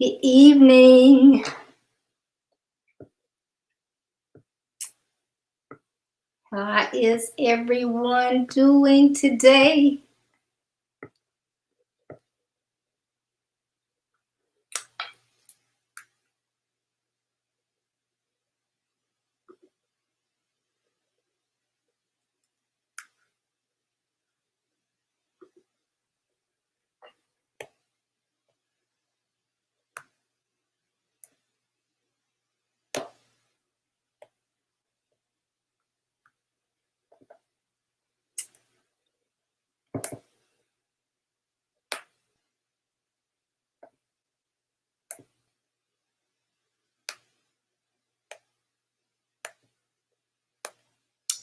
Good evening. How is everyone doing today?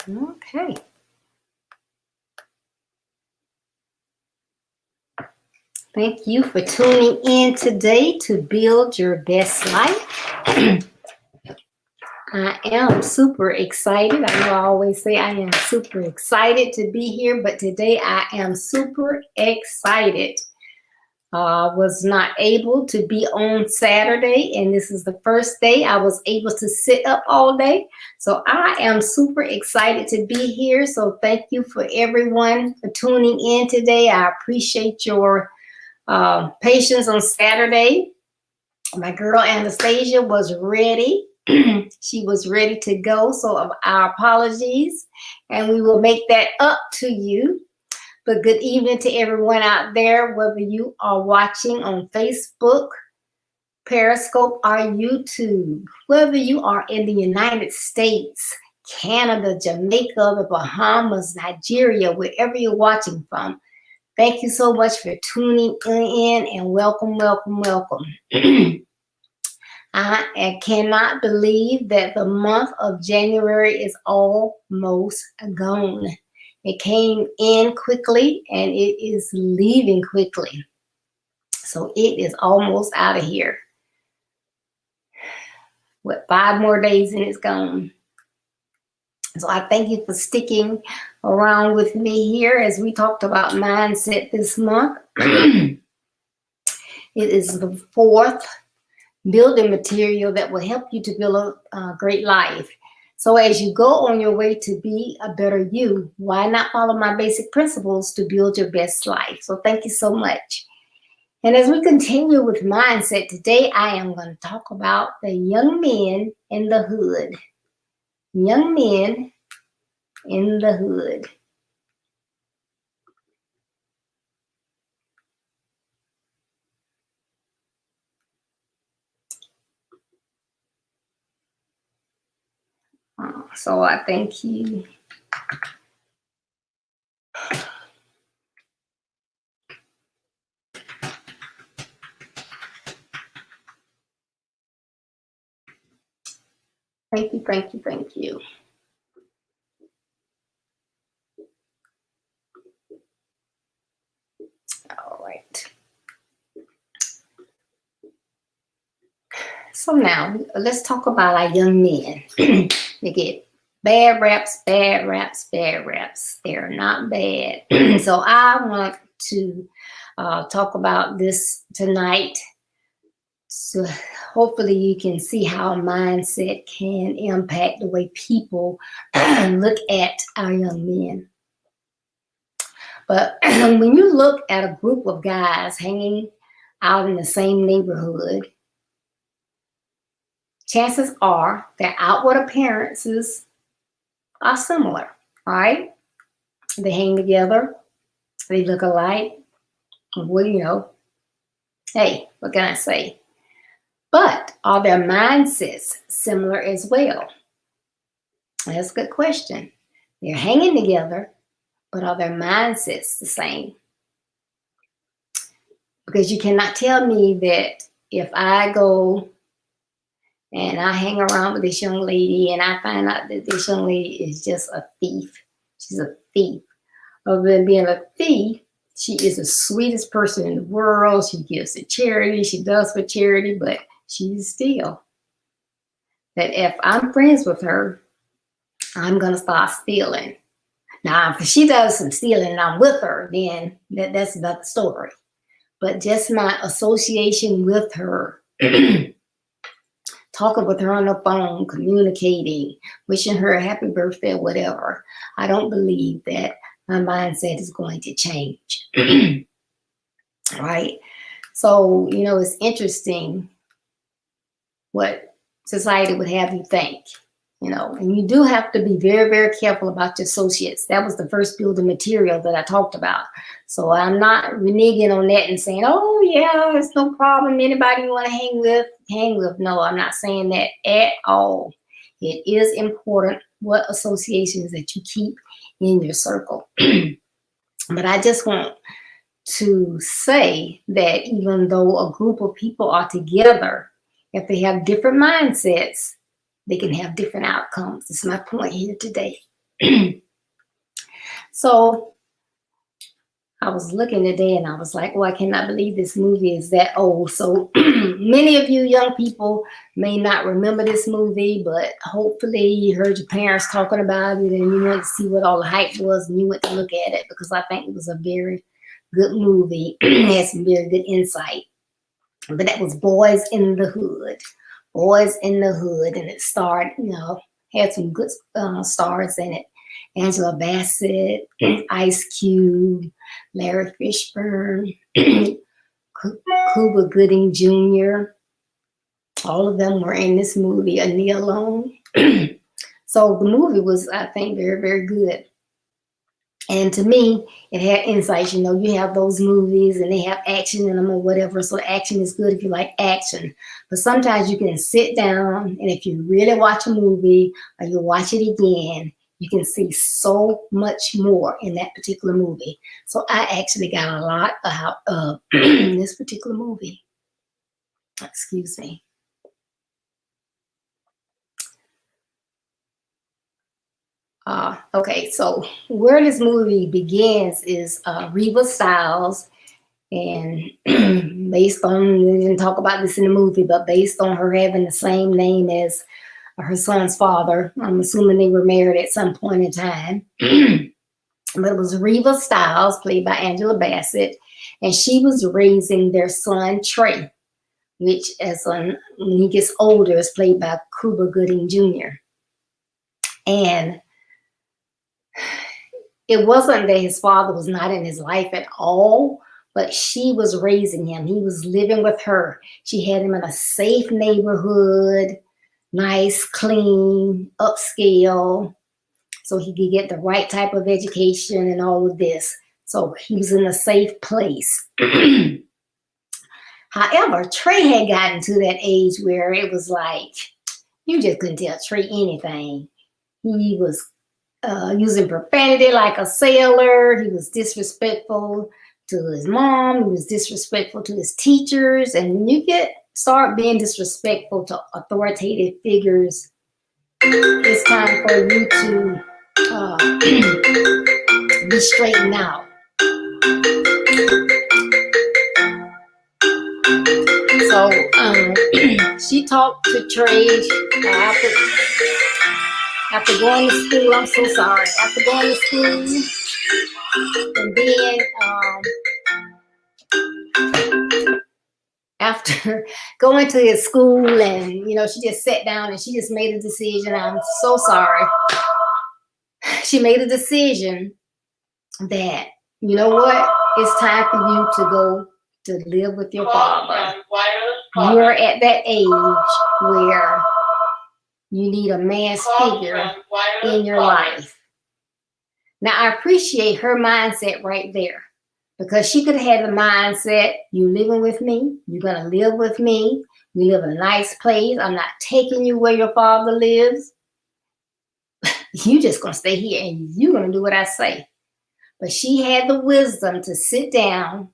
Okay. Thank you for tuning in today to Build Your Best Life. I am super excited. I know I always say I am super excited to be here, but today I am super excited. Was not able to be on Saturday, and this is the first day I was able to sit up all day. So I am super excited to be here. So thank you for everyone for tuning in today. I appreciate your patience on Saturday. My girl Anastasia was ready. She was ready to go. So our apologies, and we will make that up to you. But good evening to everyone out there, whether you are watching on Facebook, Periscope, or YouTube, whether you are in the United States, Canada, Jamaica, the Bahamas, Nigeria, wherever you're watching from. Thank you so much for tuning in and welcome, welcome, welcome. I cannot believe that the month of January is almost gone. It came in quickly and it is leaving quickly. So it is almost out of here. What, 5 more days and it's gone. So I thank you for sticking around with me here as we talked about mindset this month. It is the 4th building material that will help you to build a great life. So as you go on your way to be a better you, why not follow my basic principles to build your best life? So thank you so much. And as we continue with mindset, today I am going to talk about the young men in the hood. Young men in the hood. So I thank you. Thank you, thank you, thank you. All right. So now let's talk about our young men. They get bad raps, bad raps, bad raps. They're not bad. So I want to talk about this tonight. So hopefully you can see how mindset can impact the way people look at our young men. But when you look at a group of guys hanging out in the same neighborhood, chances are their outward appearances are similar, right? They hang together, they look alike. Well, you know, hey, what can I say? But are their mindsets similar as well? That's a good question. They're hanging together, but are their mindsets the same? Because you cannot tell me that if I go and I hang around with this young lady and I find out that this young lady is just a thief. She's a thief. Other than being a thief, she is the sweetest person in the world. She gives to charity. She does for charity, but she's still. That if I'm friends with her, I'm going to start stealing. Now, if she does some stealing and I'm with her, then that's another story. But just my association with her talking with her on the phone, communicating, wishing her a happy birthday, whatever. I don't believe that my mindset is going to change. Right? So, it's interesting what society would have you think, and you do have to be very, very careful about your associates. That was the first building material that I talked about. So I'm not reneging on that and saying, oh yeah, it's no problem. Anybody you want to hang with. No, I'm not saying that at all. It is important what associations that you keep in your circle. But I just want to say that even though a group of people are together, if they have different mindsets, they can have different outcomes. That's my point here today. So I was looking today and I was like, oh, I cannot believe this movie is that old. So many of you young people may not remember this movie, but hopefully you heard your parents talking about it and you went to see what all the hype was and you went to look at it, because I think it was a very good movie. It had some very good insight. But that was Boys in the Hood. Boys in the Hood. And it starred, had some good stars in it. Angela Bassett, Ice Cube, Larry Fishburne, Cuba Gooding Jr. All of them were in this movie, Ania Long. So the movie was, I think, very, very good. And to me, it had insights. You have those movies and they have action in them or whatever. So action is good if you like action. But sometimes you can sit down and if you really watch a movie or you watch it again, you can see so much more in that particular movie. So I actually got a lot out of this particular movie. Excuse me. Okay, so where this movie begins is Reva Stiles, and based on, we didn't talk about this in the movie, but based on her having the same name as her son's father, I'm assuming they were married at some point in time. But it was Reva Stiles, played by Angela Bassett, and she was raising their son Trey, which when he gets older is played by Cuba Gooding Jr. And it wasn't that his father was not in his life at all, but she was raising him. He was living with her. She had him in a safe neighborhood, nice, clean, upscale, so he could get the right type of education and all of this. So he was in a safe place. However, Trey had gotten to that age where it was like, you just couldn't tell Trey anything. He was using profanity like a sailor. He was disrespectful to his mom. He was disrespectful to his teachers. And when you start being disrespectful to authoritative figures, it's time for you to be straightened out. So she talked to Trey after going to school. I'm so sorry. After going to school, and then after going to his school, and she just sat down and she just made a decision. I'm so sorry. She made a decision that, you know what, it's time for you to go to live with your father. You're at that age where you need a man's figure in your life. Now, I appreciate her mindset right there, because she could have had the mindset, you living with me, you're going to live with me, we live in a nice place, I'm not taking you where your father lives. You just going to stay here and you're going to do what I say. But she had the wisdom to sit down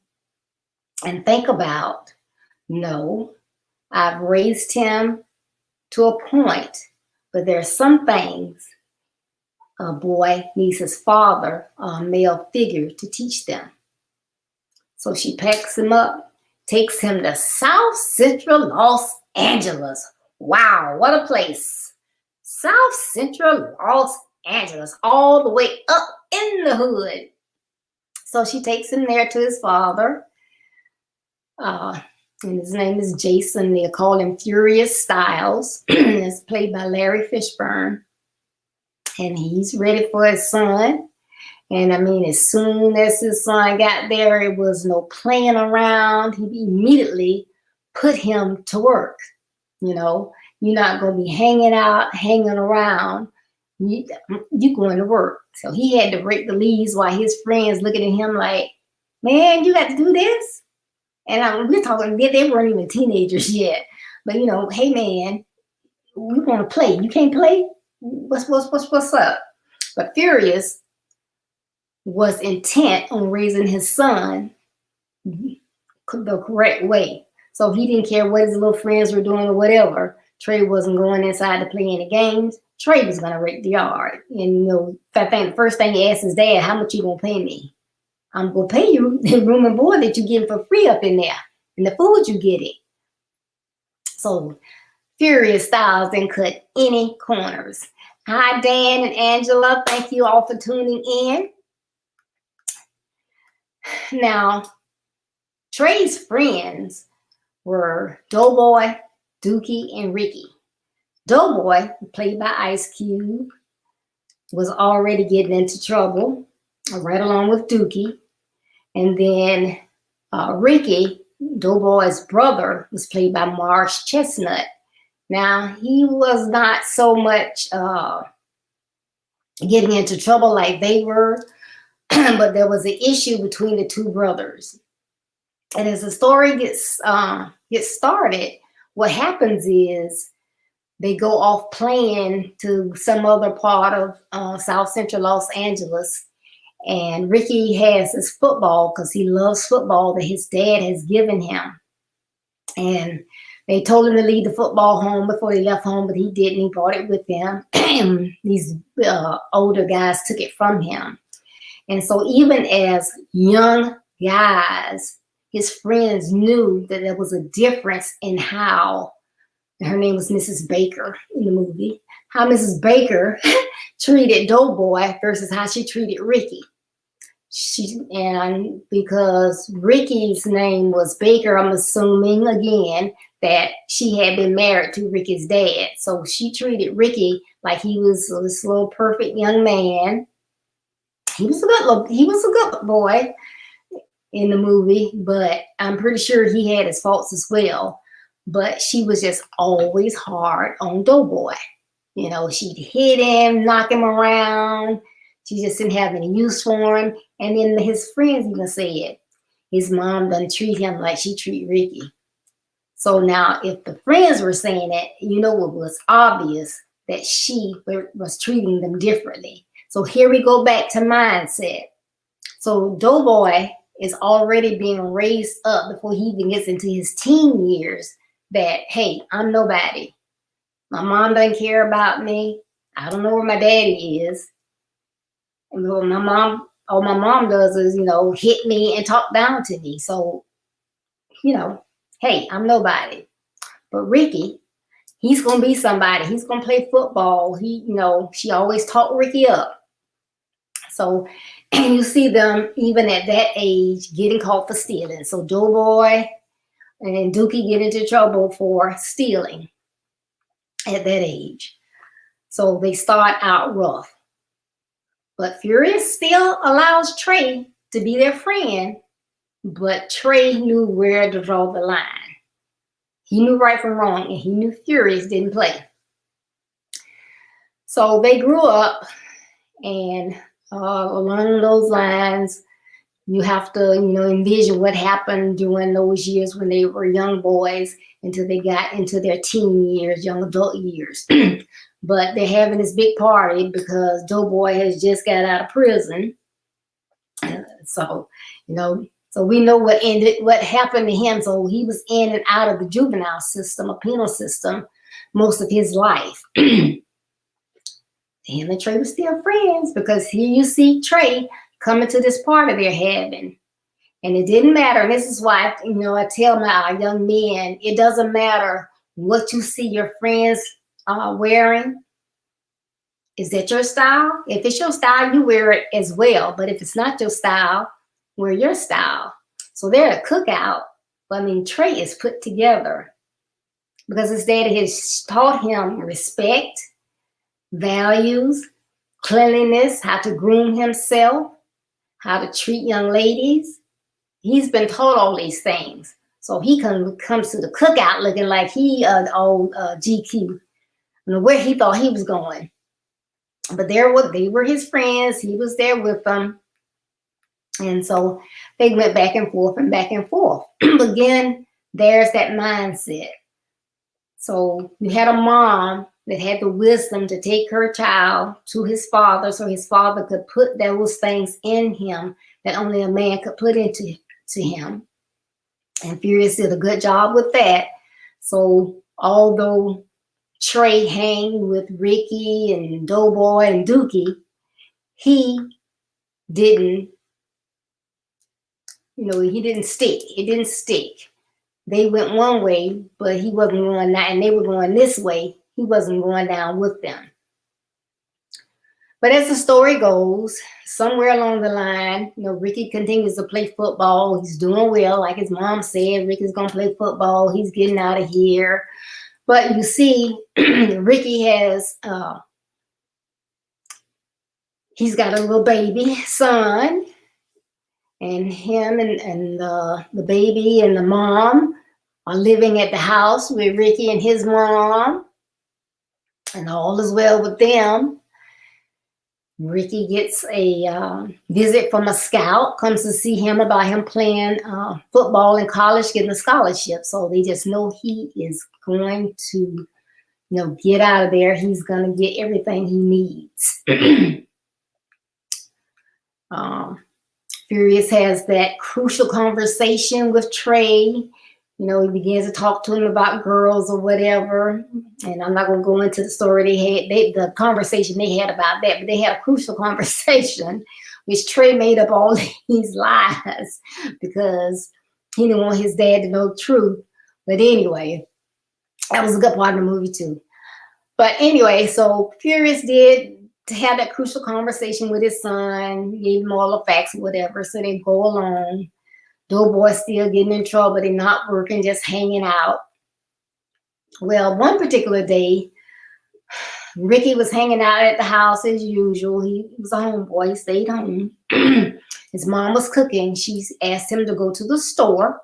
and think about, no, I've raised him to a point, but there are some things a boy needs his father, a male figure, to teach them. So she packs him up, takes him to South Central Los Angeles. Wow, what a place. South Central Los Angeles, all the way up in the hood. So she takes him there to his father. And and his name is Jason. They call him Furious Styles. It's played by Larry Fishburne. And he's ready for his son. And I mean, as soon as his son got there, it was no playing around. He immediately put him to work. You know, you're not going to be hanging out, hanging around. You're going to work. So he had to break the leaves while his friends looking at him like, man, you got to do this? And we're talking, they weren't even teenagers yet. But, you know, hey, man, we want to play. You can't play? What's up? But Furious was intent on raising his son the correct way. So he didn't care what his little friends were doing or whatever. Trey wasn't going inside to play any games. Trey was going to rake the yard. And, you know, I think the first thing he asked his dad, how much you going to pay me? I'm going to pay you the room and board that you get for free up in there. And the food you get it. So Furious Styles didn't cut any corners. Hi, Dan and Angela. Thank you all for tuning in. Now, Trey's friends were Doughboy, Dookie, and Ricky. Doughboy, played by Ice Cube, was already getting into trouble, right along with Dookie. And then Ricky, Doughboy's brother, was played by Marsh Chestnut. Now, he was not so much getting into trouble like they were, but there was an issue between the two brothers. And as the story gets started, what happens is they go off playing to some other part of South Central Los Angeles. And Ricky has his football because he loves football that his dad has given him. And they told him to leave the football home before he left home, but he didn't. He brought it with him. These older guys took it from him. And so even as young guys, his friends knew that there was a difference in how, her name was Mrs. Baker in the movie, how Mrs. Baker treated Doughboy versus how she treated Ricky. And because Ricky's name was Baker, I'm assuming again that she had been married to Ricky's dad. So she treated Ricky like he was this little perfect young man. He was a good boy in the movie, but I'm pretty sure he had his faults as well. But she was just always hard on Doughboy. You know, she'd hit him, knock him around. She just didn't have any use for him. And then his friends even said his mom doesn't treat him like she treat Ricky. So now if the friends were saying that, you know, it was obvious that she was treating them differently. So here we go back to mindset. So Doughboy is already being raised up before he even gets into his teen years that, hey, I'm nobody. My mom doesn't care about me. I don't know where my daddy is. And all my mom does is, you know, hit me and talk down to me. So, you know, hey, I'm nobody. But Ricky, he's going to be somebody. He's going to play football. She always talked Ricky up. So you see them even at that age getting caught for stealing. So Doughboy and Dookie get into trouble for stealing at that age. So they start out rough. But Furious still allows Trey to be their friend, but Trey knew where to draw the line. He knew right from wrong, and he knew Furious didn't play. So they grew up, and along those lines, you have to, envision what happened during those years when they were young boys until they got into their teen years, young adult years. But they're having this big party because Doughboy has just got out of prison. So we know what happened to him. So he was in and out of the juvenile system, a penal system, most of his life. Him and Trey were still friends because here you see Trey coming to this party they're having. And it didn't matter. And this is why, I tell my young men, it doesn't matter what you see your friends wearing. Is that your style? If it's your style, you wear it as well. But if it's not your style, wear your style. So they're at a cookout But I mean, Trey is put together because his daddy has taught him respect, values, cleanliness, how to groom himself, how to treat young ladies. He's been taught all these things. So he comes to the cookout looking like he old GQ. I don't know where he thought he was going. But they were his friends. He was there with them. And so they went back and forth and back and forth. Again, there's that mindset. So you had a mom that had the wisdom to take her child to his father so his father could put those things in him that only a man could put into him. And Furious did a good job with that. So although Trey hang with Ricky and Doughboy and Dookie, he didn't, he didn't stick. It didn't stick. They went one way, but he wasn't going that, and they were going this way. He wasn't going down with them. But as the story goes, somewhere along the line, Ricky continues to play football. He's doing well. Like his mom said, Ricky's going to play football. He's getting out of here. But you see, Ricky has, he's got a little baby son. And him and the baby and the mom are living at the house with Ricky and his mom. And all is well with them. Ricky gets a visit from a scout, comes to see him about him playing football in college, getting a scholarship. So they just know he is going to, get out of there. He's going to get everything he needs. Furious has that crucial conversation with Trey. He begins to talk to him about girls or whatever. And I'm not going to go into the story the conversation they had about that, but they had a crucial conversation, which Trey made up all these lies because he didn't want his dad to know the truth. But anyway, that was a good part of the movie too. But anyway, so Furious did to have that crucial conversation with his son, gave him all the facts or whatever, so they go along. Doughboy's still getting in trouble. They're not working, just hanging out. Well, one particular day, Ricky was hanging out at the house as usual. He was a homeboy. He stayed home. His mom was cooking. She asked him to go to the store.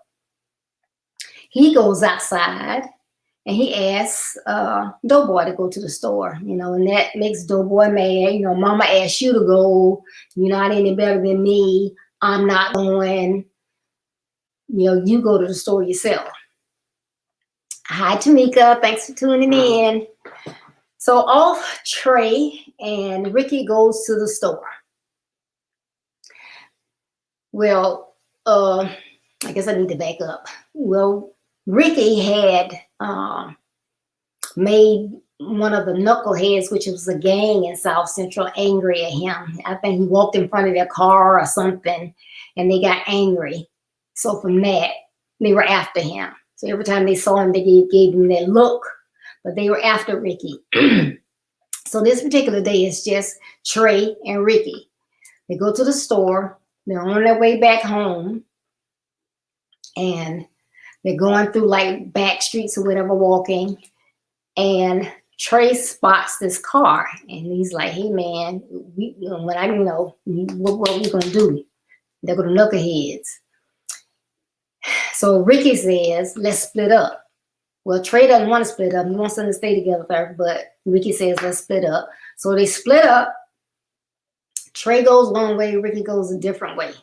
He goes outside and he asks Doughboy to go to the store, and that makes Doughboy mad. Mama asked you to go. You're not any better than me. I'm not going. You go to the store yourself. Hi, Tamika. Thanks for tuning in. So off Trey and Ricky goes to the store. Well, I guess I need to back up. Well, Ricky had made one of the knuckleheads, which was a gang in South Central, angry at him. I think he walked in front of their car or something, and they got angry. So from that, they were after him. So every time they saw him, they gave him that look, but they were after Ricky. So this particular day is just Trey and Ricky. They go to the store. They're on their way back home, and they're going through like back streets or whatever, walking, and Trey spots this car, and he's like, "Hey man, what are we gonna do? They're gonna knuckleheads." So Ricky says, "Let's split up." Well, Trey doesn't want to split up. He wants them to stay together, but Ricky says, "Let's split up." So they split up. Trey goes one way, Ricky goes a different way.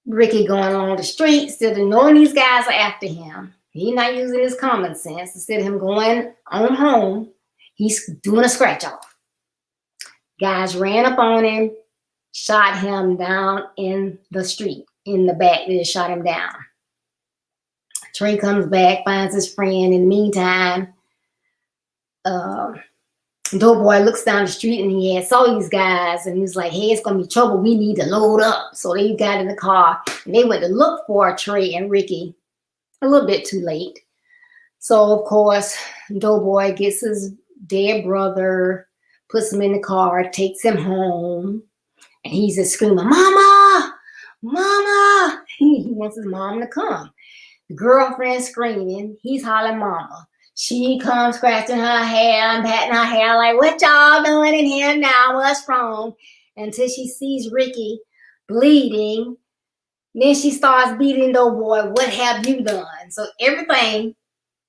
Ricky going along the street, instead of knowing these guys are after him, he's not using his common sense. Instead of him going on home, he's doing a scratch off. Guys ran up on him, shot him down in the street. In the back, they shot him down. Trey comes back, finds his friend. In the meantime, Doughboy looks down the street and he saw these guys and he's like, "Hey, it's gonna be trouble. We need to load up." So they got in the car and they went to look for Trey and Ricky. A little bit too late. So of course, Doughboy gets his dead brother, puts him in the car, takes him home, and he's just screaming, "Mama! Mama!" He wants his mom to come. The girlfriend screaming. He's hollering mama. She comes scratching her hair and patting her hair like, what y'all doing in here now? What's wrong? Until she sees Ricky bleeding. Then she starts beating the boy. What have you done? So everything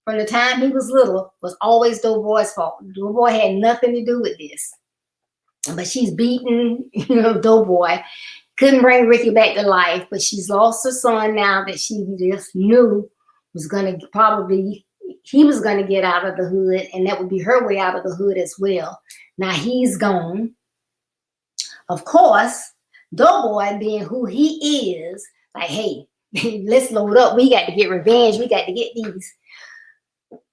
from the time he was little was always Doughboy's fault. Doughboy had nothing to do with this. But she's beating, Doughboy. Couldn't bring Ricky back to life, but she's lost her son now that she just knew was going to he was going to get out of the hood, and that would be her way out of the hood as well. Now he's gone. Of course, Doughboy being who he is, like, hey, let's load up. We got to get revenge. We got to get these,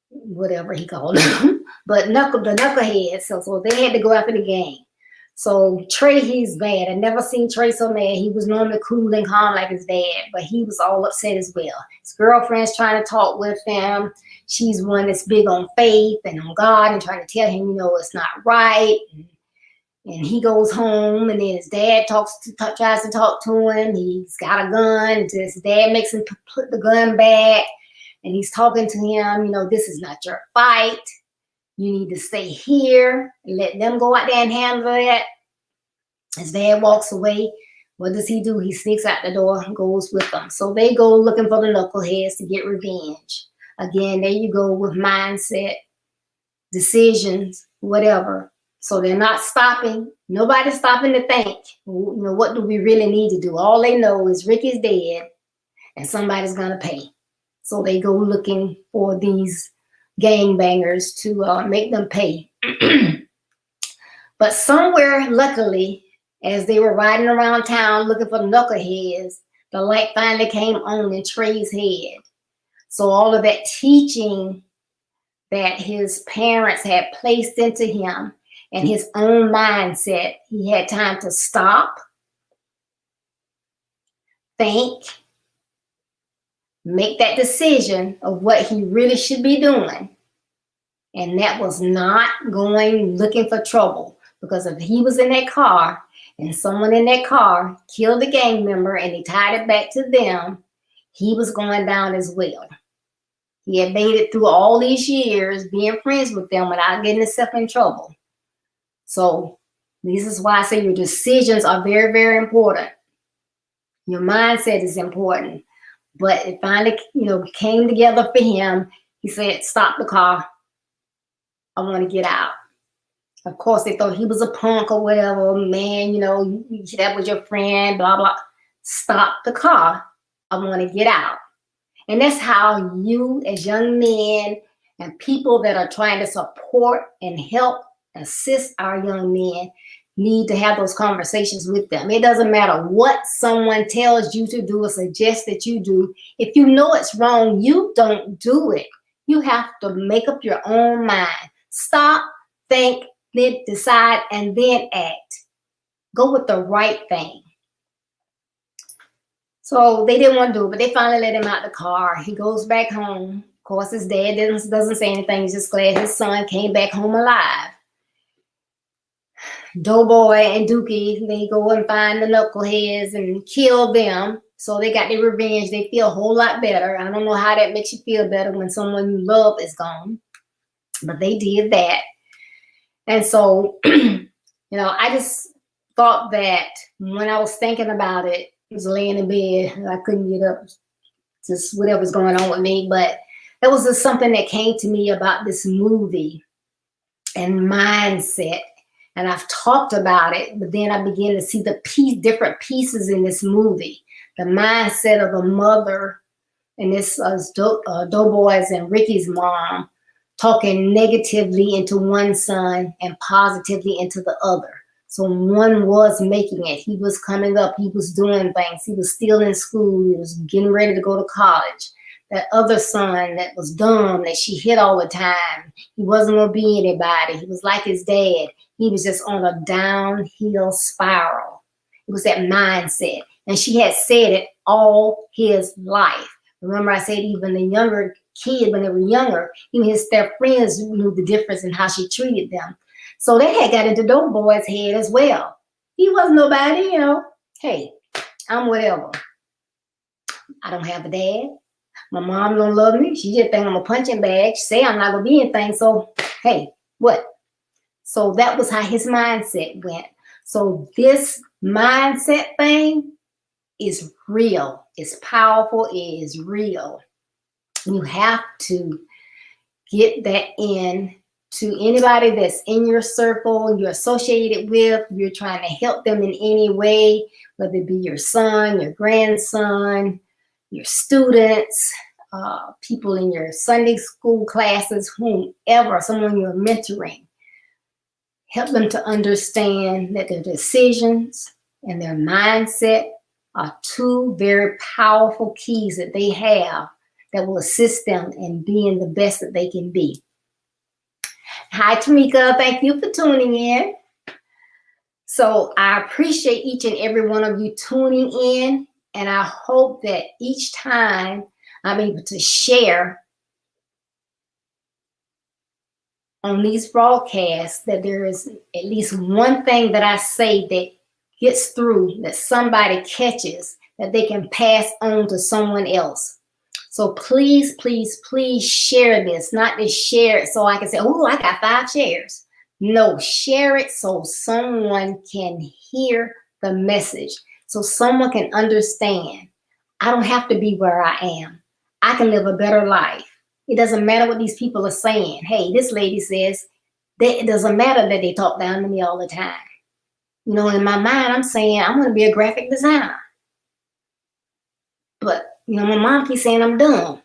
whatever he called them. But the knuckleheads, so they had to go after the gang. So Trey, he's mad. I never seen Trey so mad. He was normally cool and calm like his dad, but he was all upset as well. His girlfriend's trying to talk with him. She's one that's big on faith and on God and trying to tell him, it's not right. And he goes home, and then his dad tries to talk to him. He's got a gun. His dad makes him put the gun back, and he's talking to him. This is not your fight. You need to stay here and let them go out there and handle it. His dad walks away. What does he do? He sneaks out the door and goes with them. So they go looking for the knuckleheads to get revenge. Again, there you go with mindset, decisions, whatever. So they're not stopping. Nobody's stopping to think, what do we really need to do? All they know is Ricky's dead and somebody's going to pay. So they go looking for these gangbangers to make them pay. But somewhere, luckily, as they were riding around town looking for the knuckleheads, the light finally came on in Trey's head. So all of that teaching that his parents had placed into him and his own mindset, he had time to stop, think, make that decision of what he really should be doing. And that was not going looking for trouble, because if he was in that car and someone in that car killed a gang member and he tied it back to them, he was going down as well. He had made it through all these years being friends with them without getting himself in trouble. So this is why I say your decisions are very, very important. Your mindset is important. But it finally, came together for him. He said, stop the car. I want to get out. Of course, they thought he was a punk or whatever. Man, that was your friend, blah, blah. Stop the car. I want to get out. And that's how you as young men and people that are trying to support and help assist our young men need to have those conversations with them. It doesn't matter what someone tells you to do or suggests that you do. If you know it's wrong, you don't do it. You have to make up your own mind. Stop, think, then decide, and then act. Go with the right thing. So they didn't want to do it, but they finally let him out the car. He goes back home. Of course, his dad doesn't say anything. He's just glad his son came back home alive. Doughboy and Dookie, they go and find the knuckleheads and kill them. So they got their revenge. They feel a whole lot better. I don't know how that makes you feel better when someone you love is gone. But they did that. And so, I just thought that when I was thinking about it, I was laying in bed. I couldn't get up. Just whatever's going on with me. But that was just something that came to me about this movie and mindset. And I've talked about it, but then I began to see the different pieces in this movie. The mindset of a mother and this Doughboy's and Ricky's mom talking negatively into one son and positively into the other. So one was making it. He was coming up. He was doing things. He was still in school. He was getting ready to go to college. That other son that was dumb, that she hit all the time. He wasn't going to be anybody. He was like his dad. He was just on a downhill spiral. It was that mindset. And she had said it all his life. Remember, I said even the younger kid, when they were younger, even their friends knew the difference in how she treated them. So that had got into Doughboy's head as well. He wasn't nobody, Hey, I'm whatever. I don't have a dad. My mom don't love me. She just think I'm a punching bag. She say I'm not going to be anything. So, hey, what? So that was how his mindset went. So this mindset thing is real. It's powerful. It is real. You have to get that in to anybody that's in your circle, you're associated with, you're trying to help them in any way, whether it be your son, your grandson, your students, people in your Sunday school classes, whomever, someone you're mentoring. Help them to understand that their decisions and their mindset are two very powerful keys that they have that will assist them in being the best that they can be. Hi, Tamika. Thank you for tuning in. So I appreciate each and every one of you tuning in, and I hope that each time I'm able to share on these broadcasts that there is at least one thing that I say that gets through, that somebody catches, that they can pass on to someone else. So please, please, please share this, not to share it so I can say, oh, I got 5 shares. No, share it so someone can hear the message, so someone can understand. I don't have to be where I am. I can live a better life. It doesn't matter what these people are saying. Hey, this lady says that it doesn't matter that they talk down to me all the time. You know, in my mind, I'm saying I'm going to be a graphic designer. But, you know, my mom keeps saying I'm dumb.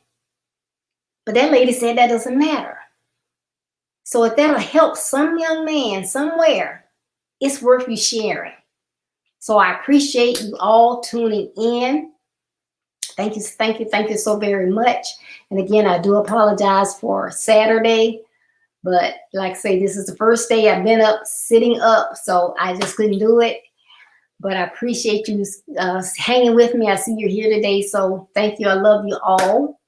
But that lady said that doesn't matter. So if that'll help some young man somewhere, it's worth you sharing. So I appreciate you all tuning in. Thank you, thank you, thank you so very much. And again, I do apologize for Saturday. But like I say, this is the first day I've been up, sitting up. So I just couldn't do it. But I appreciate you hanging with me. I see you're here today. So thank you. I love you all.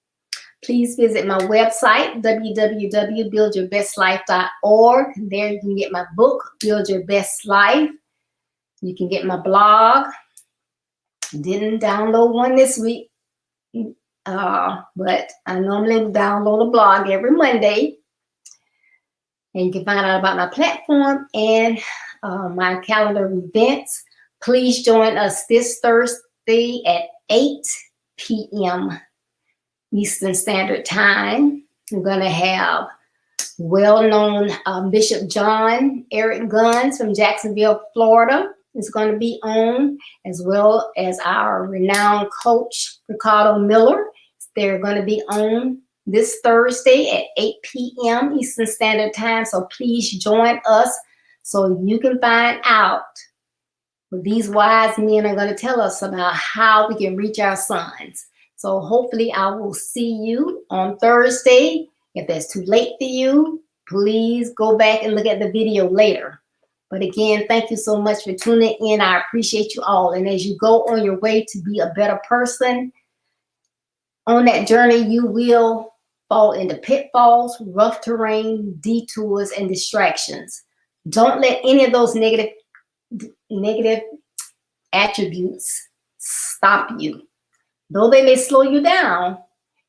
Please visit my website, www.buildyourbestlife.org. There you can get my book, Build Your Best Life. You can get my blog. Didn't download one this week, but I normally download a blog every Monday. And you can find out about my platform and my calendar of events. Please join us this Thursday at 8 p.m. Eastern Standard Time. We're going to have well-known Bishop John Eric Guns from Jacksonville, Florida is going to be on, as well as our renowned coach, Ricardo Miller. They're going to be on this Thursday at 8 p.m. Eastern Standard Time. So please join us so you can find out what these wise men are going to tell us about how we can reach our sons. So hopefully I will see you on Thursday. If that's too late for you, please go back and look at the video later. But again, thank you so much for tuning in. I appreciate you all. And as you go on your way to be a better person, on that journey, you will fall into pitfalls, rough terrain, detours, and distractions. Don't let any of those negative attributes stop you. Though they may slow you down,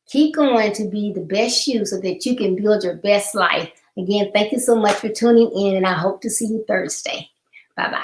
keep going to be the best you so that you can build your best life. Again, thank you so much for tuning in, and I hope to see you Thursday. Bye-bye.